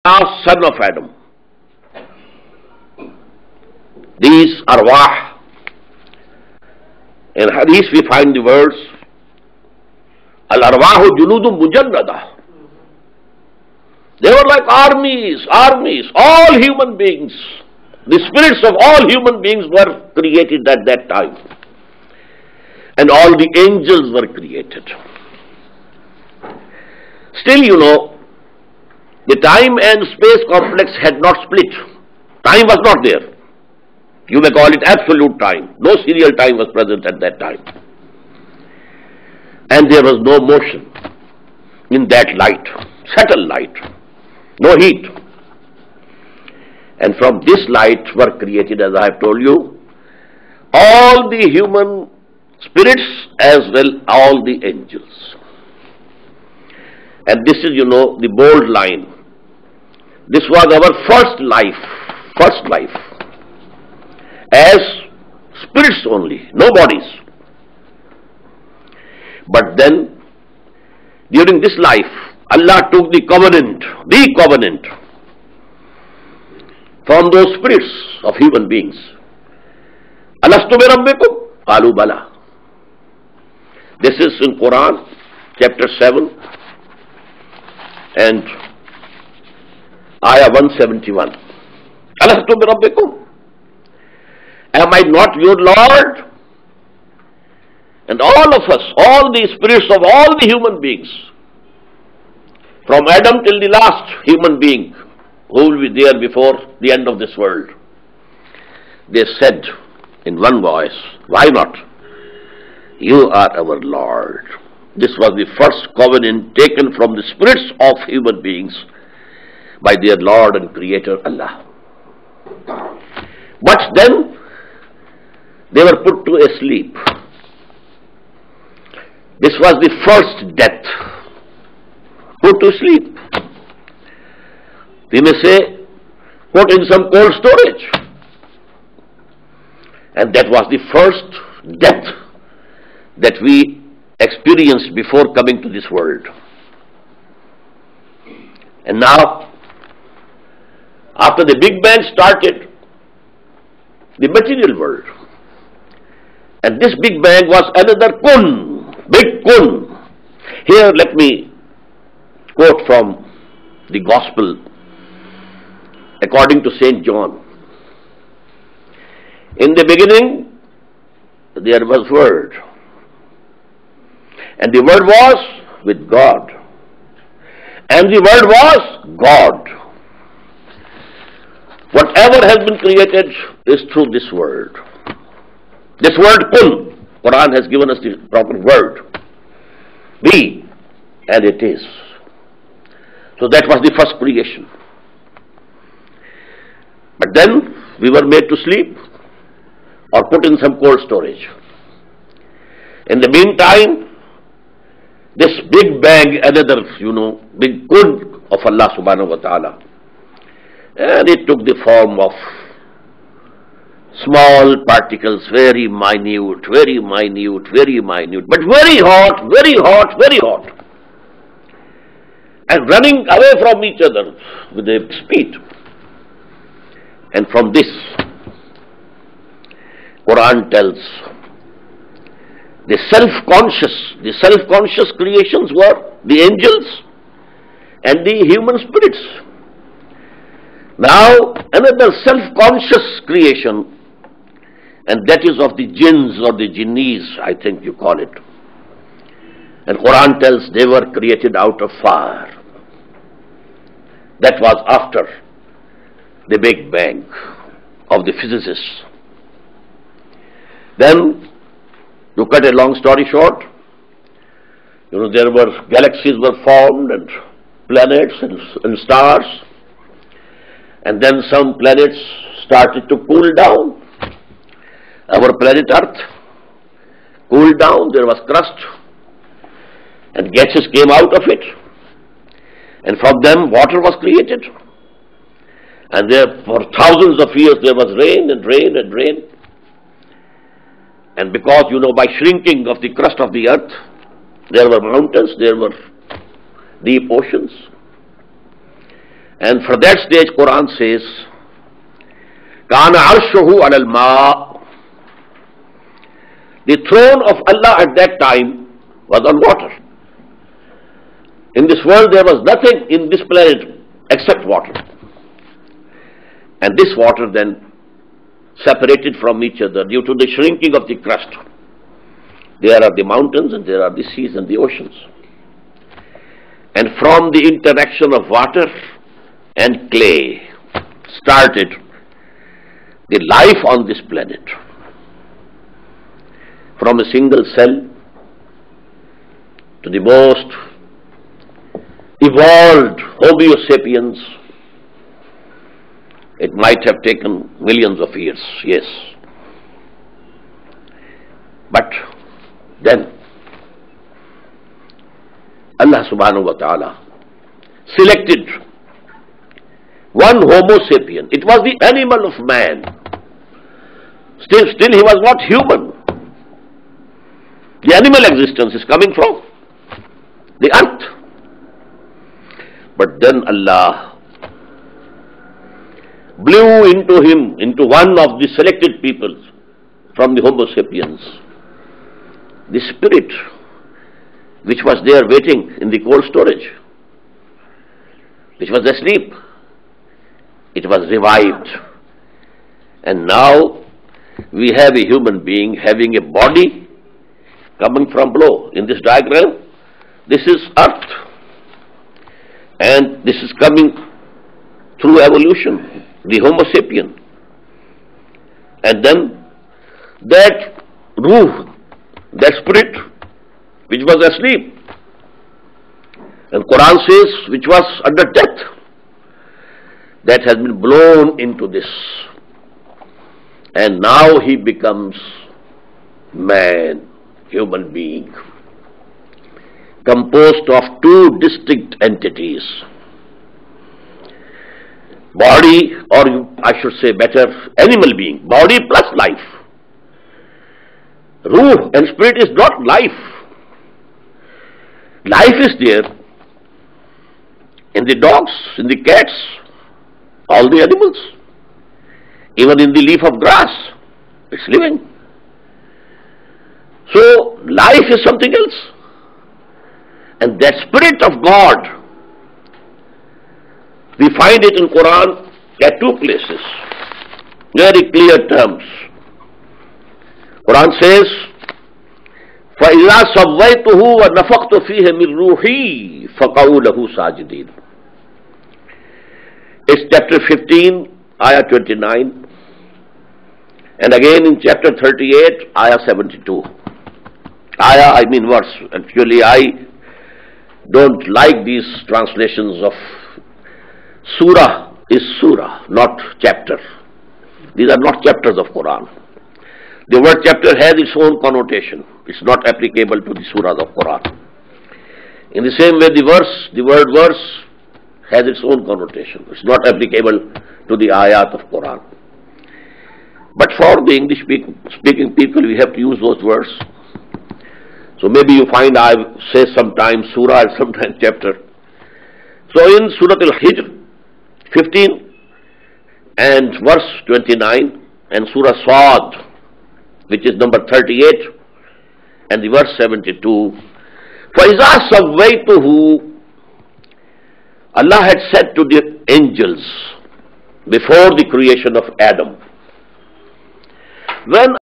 last son of Adam. These arwah. In hadith we find the words, Al-arwahu junudun mujannada. They were like armies, all human beings. The spirits of all human beings were created at that time. And all the angels were created. Still, the time and space complex had not split. Time was not there. You may call it absolute time. No serial time was present at that time. And there was no motion in that light, subtle light, no heat. And from this light were created, as I have told you, all the human spirits as well all the angels. And this is, the bold line. This was our first life, as spirits only, no bodies. But then, during this life, Allah took the covenant from those spirits of human beings. Alastu bi rabbikum? Qalu bala. This is in Quran, chapter 7 and ayah 171. Alastu bi rabbikum? Am I not your Lord? And all of us, all the spirits of all the human beings, from Adam till the last human being who will be there before the end of this world, they said in one voice, why not? You are our Lord. This was the first covenant taken from the spirits of human beings by their Lord and Creator Allah. But then they were put to a sleep. This was the first death. Put to sleep. We may say, put in some cold storage. And that was the first death that we experienced before coming to this world. And now, after the Big Bang started, the material world. And this Big Bang was another kun, big kun. Here let me quote from the Gospel according to St. John. In the beginning, there was Word. And the Word was with God. And the Word was God. Whatever has been created is through this Word. This word kun, Quran has given us the proper word. Be, and it is. So that was the first creation. But then we were made to sleep or put in some cold storage. In the meantime, this Big Bang, another, big kun of Allah subhanahu wa ta'ala, and it took the form of small particles, very minute, but very hot, and running away from each other with a speed. And from this, Quran tells, the self-conscious creations were the angels and the human spirits. Now, another self-conscious creation, and that is of the jinns or the jinnis, I think you call it. And Quran tells they were created out of fire. That was after the Big Bang of the physicists. Then, to cut a long story short, there were galaxies were formed and planets and stars. And then some planets started to cool down. Our planet Earth cooled down, there was crust, and gases came out of it, and from them water was created. And there, for thousands of years, there was rain and rain and rain. And because, by shrinking of the crust of the earth, there were mountains, there were deep oceans. And for that stage, Quran says, Kana arshuhu alal ma. The throne of Allah at that time was on water. In this world there was nothing in this planet except water. And this water then separated from each other due to the shrinking of the crust. There are the mountains and there are the seas and the oceans. And from the interaction of water and clay started the life on this planet. From a single cell to the most evolved Homo sapiens, it might have taken millions of years, yes. But then Allah subhanahu wa ta'ala selected one Homo sapien. It was the animal of man. Still he was not human. The animal existence is coming from the earth. But then Allah blew into him, into one of the selected people from the Homo sapiens, the spirit which was there waiting in the cold storage, which was asleep. It was revived. And now we have a human being having a body coming from below. In this diagram, this is earth. And this is coming through evolution, the Homo sapien. And then that ruh, that spirit which was asleep, and Quran says which was under death, that has been blown into this. And now he becomes man, human being, composed of two distinct entities. Body, or I should say better, animal being. Body plus life. Ruh and spirit is not life. Life is there in the dogs, in the cats, all the animals. Even in the leaf of grass, it's living. So life is something else. And that spirit of God, we find it in Quran at two places, very clear terms. Quran says, فَإِذَا سَوَّيْتُهُ وَنَفَخْتُ فِيهِ مِنْ رُوحِي فَقَعُوا لَهُ سَاجِدِينَ. It's chapter 15, ayah 29. And again in chapter 38, ayah 72. Ayah, I mean verse. Actually, I don't like these translations of surah is surah, not chapter. These are not chapters of Quran. The word chapter has its own connotation. It's not applicable to the surahs of Quran. In the same way, the word verse has its own connotation. It's not applicable to the ayat of Quran. But for the English speaking people, we have to use those words. So maybe you find I say sometimes surah and sometimes chapter. So in Surah Al-Hijr 15 and verse 29 and Surah Sad, which is number 38 and the verse 72, فَإِذَا سَوَّيْتُهُ, Allah had said to the angels before the creation of Adam, when